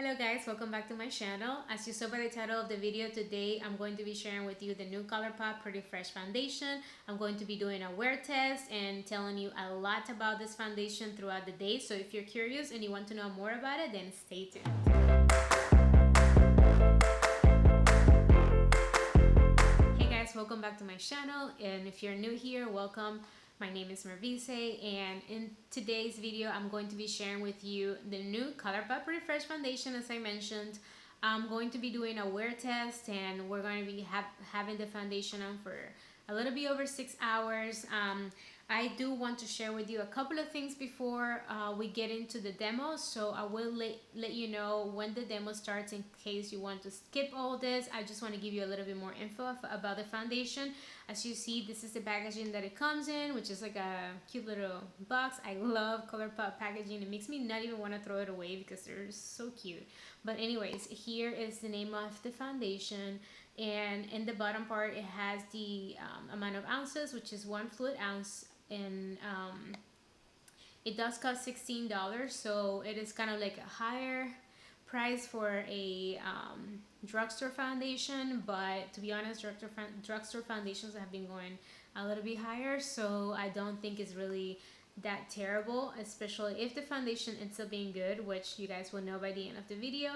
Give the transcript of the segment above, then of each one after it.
Hello guys, welcome back to my channel. As you saw by the title of the video, today I'm going to be sharing with you the new Colourpop Pretty Fresh Foundation. I'm going to be doing a wear test and telling you a lot about this foundation throughout the day. So if you're curious and you want to know more about it, then stay tuned. Hey guys, welcome back to my channel, and if you're new here, welcome. My name is Mervice, and in today's video I'm going to be sharing with you the new Colourpop Pretty Fresh Foundation. As I mentioned, I'm going to be doing a wear test, and we're going to be having the foundation on for a little bit over 6 hours. I do want to share with you a couple of things before we get into the demo, so I will let you know when the demo starts in case you want to skip all this. I just want to give you a little bit more info about the foundation. As you see, this is the packaging that it comes in, which is like a cute little box. I love Colourpop packaging. It makes me not even want to throw it away because they're so cute. But anyways, here is the name of the foundation, and in the bottom part it has the amount of ounces, which is 1 fluid ounce, and it does cost $16, so it is kind of like a higher price for a drugstore foundation. But to be honest, drugstore foundations have been going a little bit higher, so I don't think it's really that terrible, especially if the foundation ends up being good, which you guys will know by the end of the video.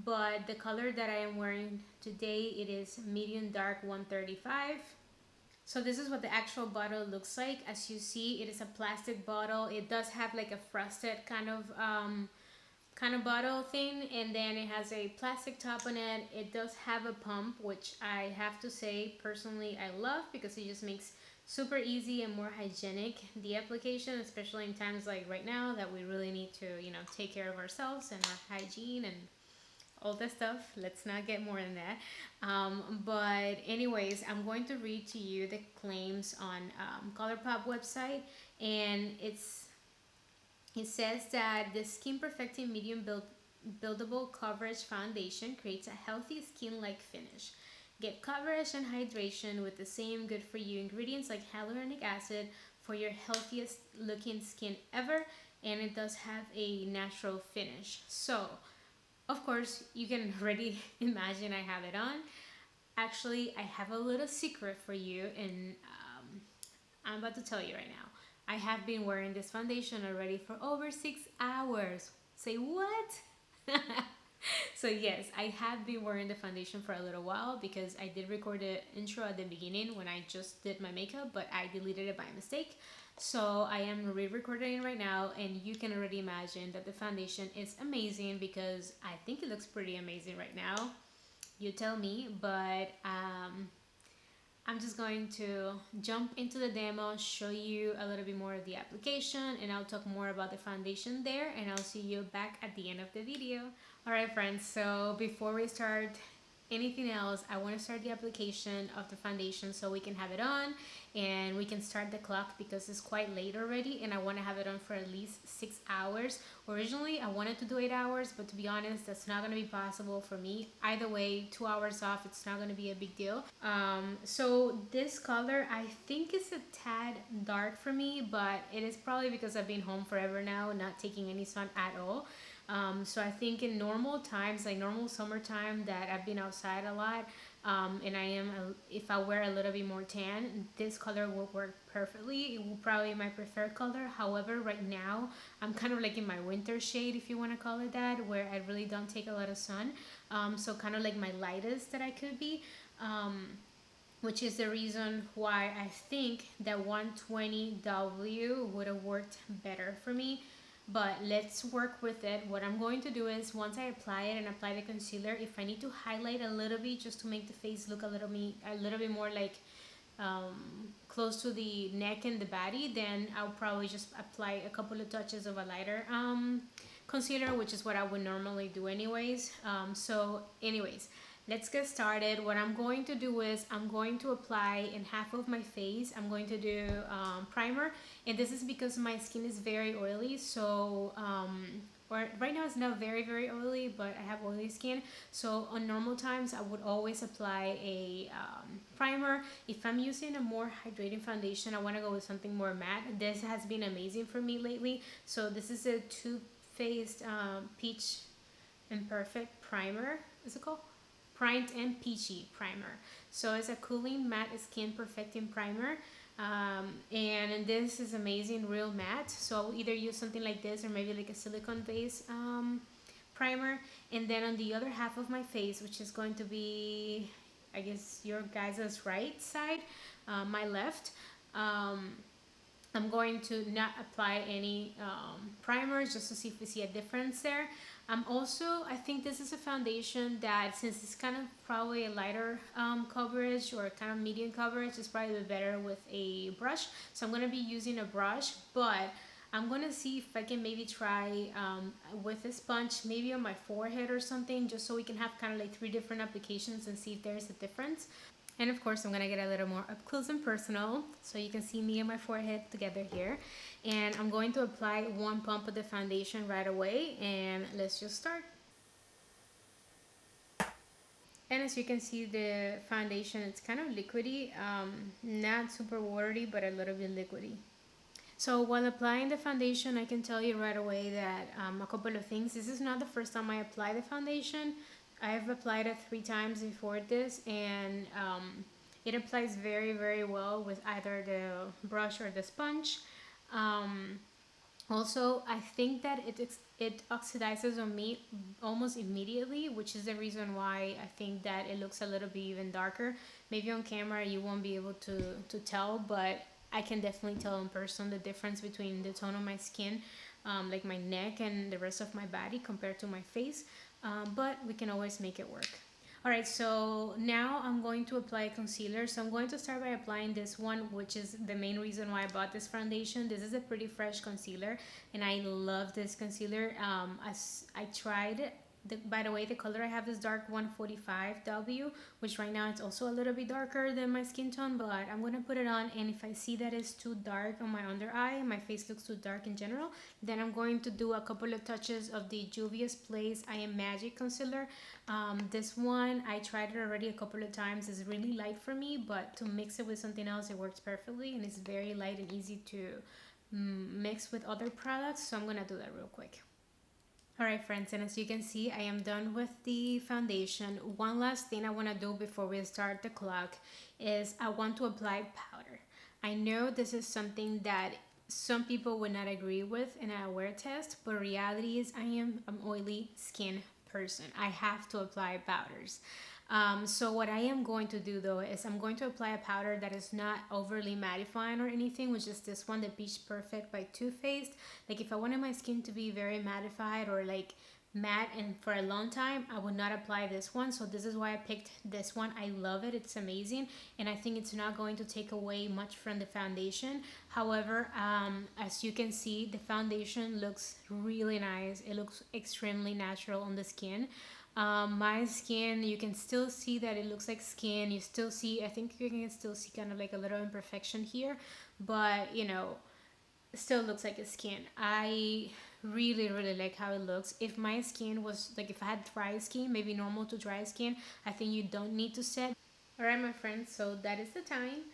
But the color that I am wearing today, it is medium dark 135. So this is what the actual bottle looks like. As you see, it is a plastic bottle. It does have like a frosted kind of bottle thing, and then it has a plastic top on it. It does have a pump, which I have to say personally I love, because it just makes super easy and more hygienic the application, especially in times like right now that we really need to, take care of ourselves and our hygiene and all that stuff. Let's not get more than that. But anyways, I'm going to read to you the claims on Colourpop website, and it says that the skin perfecting medium buildable coverage foundation creates a healthy skin-like finish. Get coverage and hydration with the same good for you ingredients like hyaluronic acid for your healthiest looking skin ever, and it does have a natural finish. So of course, you can already imagine I have it on. Actually, I have a little secret for you, and I'm about to tell you right now. I have been wearing this foundation already for over 6 hours. Say what? So yes, I have been wearing the foundation for a little while because I did record the intro at the beginning when I just did my makeup, but I deleted it by mistake. So I am re-recording it right now, and you can already imagine that the foundation is amazing, because I think it looks pretty amazing right now. You tell me, but I'm just going to jump into the demo, show you a little bit more of the application, and I'll talk more about the foundation there, and I'll see you back at the end of the video. Alright friends, so before we start anything else, I want to start the application of the foundation so we can have it on and we can start the clock, because it's quite late already and I want to have it on for at least 6 hours. Originally I wanted to do 8 hours, but to be honest, that's not going to be possible for me. Either way, 2 hours off, it's not going to be a big deal. So this color, I think is a tad dark for me, but it is probably because I've been home forever now, not taking any sun at all. So I think in normal times, like normal summertime that I've been outside a lot, and if I wear a little bit more tan, this color will work perfectly. It will probably be my preferred color. However, right now I'm kind of like in my winter shade, if you want to call it that, where I really don't take a lot of sun. So kind of like my lightest that I could be, which is the reason why I think that 120W would have worked better for me. But let's work with it. What I'm going to do is, once I apply it and apply the concealer, if I need to highlight a little bit just to make the face look a little bit more like close to the neck and the body, then I'll probably just apply a couple of touches of a lighter concealer, which is what I would normally do anyways. So anyways, let's get started. What I'm going to do is I'm going to apply in half of my face. I'm going to do primer, and this is because my skin is very oily. So right now it's not very oily, but I have oily skin. So on normal times I would always apply a primer. If I'm using a more hydrating foundation, I want to go with something more matte. This has been amazing for me lately. So this is a Too Faced peach and Perfect Primer. Is it called? Primed and Peachy Primer. So it's a cooling matte skin perfecting primer. And this is amazing, real matte. So I'll either use something like this or maybe like a silicone base primer. And then on the other half of my face, which is going to be, I guess, your guys' right side, my left, um, I'm going to not apply any primers just to see if we see a difference there. I think this is a foundation that, since it's kind of probably a lighter coverage or kind of medium coverage, it's probably better with a brush. So I'm going to be using a brush, but I'm going to see if I can maybe try with a sponge, maybe on my forehead or something, just so we can have kind of like 3 different applications and see if there's a difference. And of course, I'm gonna get a little more up close and personal, so you can see me and my forehead together here. And I'm going to apply 1 pump of the foundation right away, and let's just start. And as you can see, the foundation, it's kind of liquidy, not super watery, but a little bit liquidy. So while applying the foundation, I can tell you right away that a couple of things. This is not the first time I apply the foundation. I've applied it 3 times before this, and it applies very, very well with either the brush or the sponge. Um, Also, I think that it oxidizes on me almost immediately, which is the reason why I think that it looks a little bit even darker. Maybe on camera you won't be able to tell, but I can definitely tell in person the difference between the tone of my skin, like my neck and the rest of my body compared to my face. But we can always make it work. Alright, so now I'm going to apply concealer. So I'm going to start by applying this one, which is the main reason why I bought this foundation. This is a Pretty Fresh concealer, and I love this concealer. I tried it. By the way, the color I have is dark 145W, which right now it's also a little bit darker than my skin tone, but I'm going to put it on, and if I see that it's too dark on my under eye, my face looks too dark in general, then I'm going to do a couple of touches of the Juvia's Place I Am Magic concealer. This one, I tried it already a couple of times. It's really light for me, but to mix it with something else, it works perfectly, and it's very light and easy to mix with other products, so I'm going to do that real quick. Alright friends, and as you can see, I am done with the foundation. One last thing I want to do before we start the clock is I want to apply powder. I know this is something that some people would not agree with in a wear test, but reality is I am an oily skin person. I have to apply powders. So what I am going to do though is I'm going to apply a powder that is not overly mattifying or anything, which is this one, the Peach Perfect by Too Faced. Like if I wanted my skin to be very mattified or like matte and for a long time, I would not apply this one. So this is why I picked this one. I love it. It's amazing, and I think it's not going to take away much from the foundation. However, as you can see, the foundation looks really nice. It looks extremely natural on the skin. My skin, you can still see that it looks like skin. You still see, I think you can still see kind of like a little imperfection here, but you know, it still looks like a skin. I really, really like how it looks. If my skin was like, if I had dry skin, maybe normal to dry skin, I think you don't need to set. All right, my friends, so that is the time,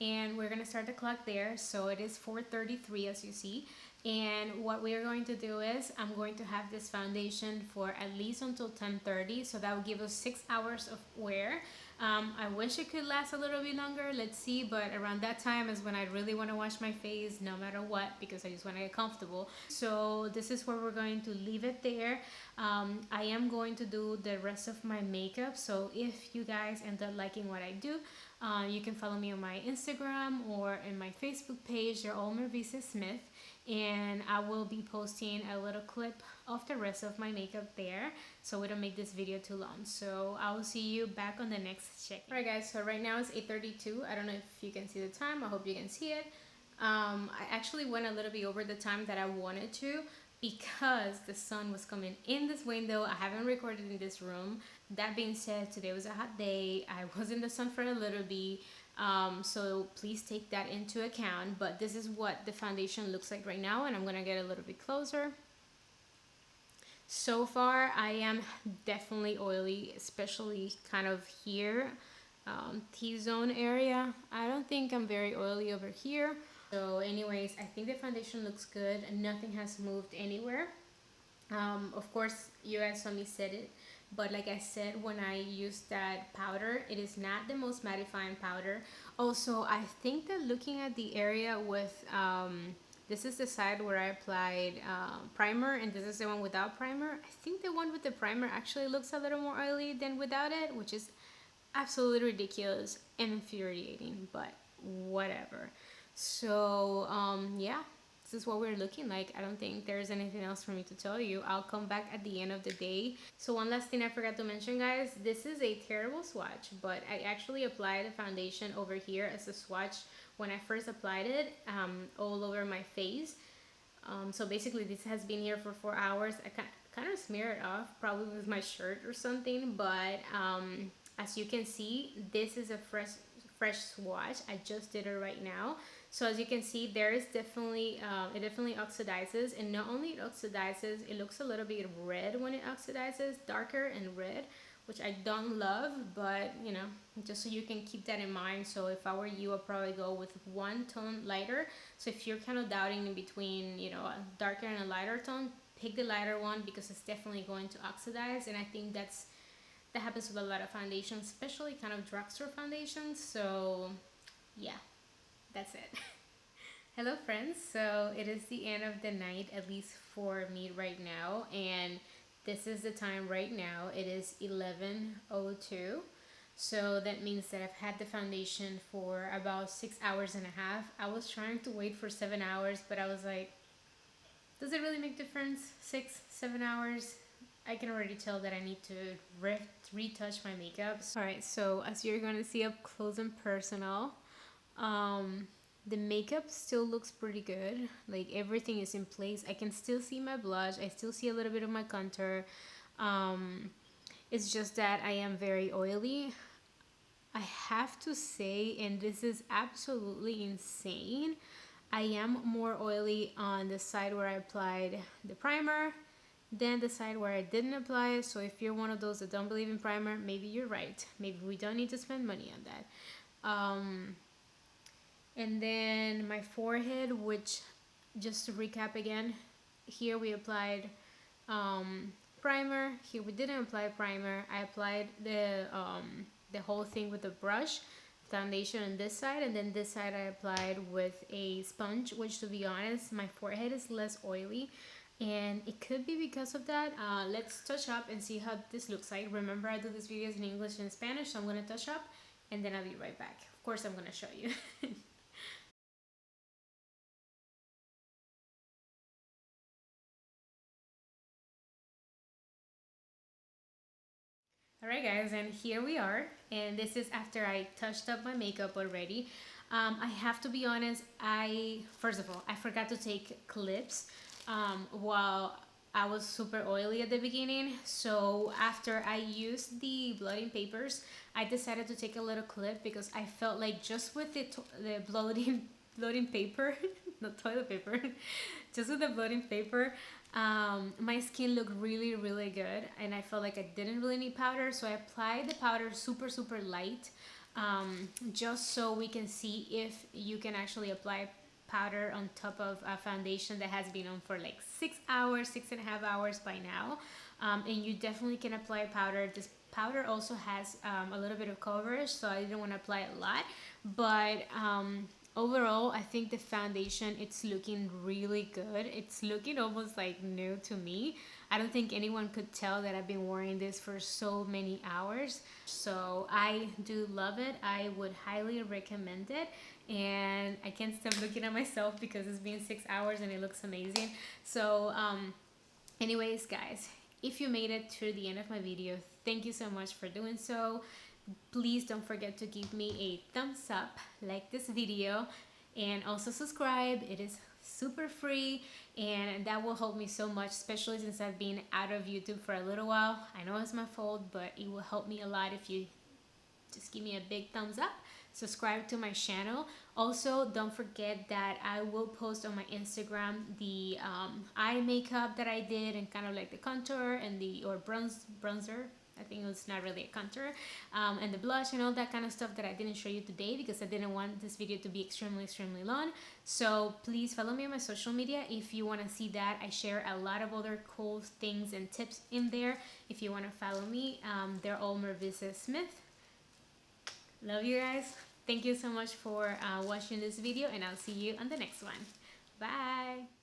and we're gonna start the clock there. So it is 4:33 as you see, and what we are going to do is I'm going to have this foundation for at least until 10:30, so that will give us 6 hours of wear. I wish it could last a little bit longer, let's see, but around that time is when I really want to wash my face no matter what, because I just want to get comfortable. So this is where we're going to leave it there. I am going to do the rest of my makeup, so if you guys end up liking what I do, you can follow me on my Instagram or in my Facebook page. They're all Mervice Smith, and I will be posting a little clip of the rest of my makeup there, so we don't make this video too long. So I will see you back on the next check. Alright guys, so right now it's 8:32. I don't know if you can see the time. I hope you can see it. I actually went a little bit over the time that I wanted to because the sun was coming in this window. I haven't recorded in this room. That being said, today was a hot day. I was in the sun for a little bit. So please take that into account. But this is what the foundation looks like right now, and I'm gonna get a little bit closer. So far, I am definitely oily, especially kind of here, T-zone area. I don't think I'm very oily over here. So anyways, I think the foundation looks good and nothing has moved anywhere. Of course, you guys saw me said it, but like I said, when I use that powder, it is not the most mattifying powder. Also, I think that looking at the area with this is the side where I applied primer, and this is the one without primer. I think the one with the primer actually looks a little more oily than without it, which is absolutely ridiculous and infuriating, but whatever. So yeah, this is what we're looking like. I don't think there's anything else for me to tell you. I'll come back at the end of the day. So one last thing I forgot to mention, guys, this is a terrible swatch, but I actually applied the foundation over here as a swatch when I first applied it, all over my face. So basically this has been here for 4 hours. I kind of smear it off, probably with my shirt or something, but as you can see, this is a fresh swatch. I just did it right now. So as you can see, there is definitely, it definitely oxidizes, and not only it oxidizes, it looks a little bit red when it oxidizes, darker and red, which I don't love, but you know, just so you can keep that in mind. So if I were you, I'd probably go with one tone lighter. So if you're kind of doubting in between, you know, a darker and a lighter tone, pick the lighter one because it's definitely going to oxidize, and I think that happens with a lot of foundations, especially kind of drugstore foundations. So yeah, that's it. Hello friends, so it is the end of the night, at least for me right now, and this is the time right now. It is 11:02. So that means that I've had the foundation for about 6 hours and a half. I was trying to wait for 7 hours, but I was like, does it really make difference? 6, 7 hours? I can already tell that I need to retouch my makeup. Alright, so as you're gonna see up close and personal, the makeup still looks pretty good. Like everything is in place. I can still see my blush. I still see a little bit of my contour. It's just that I am very oily. I have to say, and this is absolutely insane, I am more oily on the side where I applied the primer than the side where I didn't apply it. So if you're one of those that don't believe in primer, maybe you're right. Maybe we don't need to spend money on that. And then my forehead, which, just to recap again, here we applied primer. Here we didn't apply primer. I applied the whole thing with a brush, foundation on this side, and then this side I applied with a sponge, which to be honest, my forehead is less oily, and it could be because of that. Let's touch up and see how this looks like. Remember, I do these videos in English and Spanish, so I'm gonna touch up and then I'll be right back. Of course, I'm gonna show you. Alright guys, and here we are, and this is after I touched up my makeup already. I have to be honest, first of all, I forgot to take clips while I was super oily at the beginning. So after I used the blotting papers, I decided to take a little clip because I felt like just with the blotting paper, not toilet paper, just with the blotting paper, my skin looked really good, and I felt like I didn't really need powder, so I applied the powder super light, just so we can see if you can actually apply powder on top of a foundation that has been on for like 6 hours, 6.5 hours by now. And you definitely can apply powder. This powder also has a little bit of coverage, so I didn't want to apply a lot, but overall I think the foundation, it's looking really good. It's looking almost like new to me. I don't think anyone could tell that I've been wearing this for so many hours, so I do love it. I would highly recommend it, and I can't stop looking at myself because it's been 6 hours and it looks amazing. So anyways guys, if you made it to the end of my video, thank you so much for doing so. Please don't forget to give me a thumbs up, like this video, and also subscribe. It is super free, and that will help me so much, especially since I've been out of YouTube for a little while. I know it's my fault, but it will help me a lot if you just give me a big thumbs up, subscribe to my channel. Also, don't forget that I will post on my Instagram the eye makeup that I did, and kind of like the contour and the bronzer I think it was not really a contour, and the blush and all that kind of stuff that I didn't show you today because I didn't want this video to be extremely long. So please follow me on my social media if you want to see that. I share a lot of other cool things and tips in there. If you want to follow me, they're all Mervice Smith. Love you guys. Thank you so much for watching this video, and I'll see you on the next one. Bye.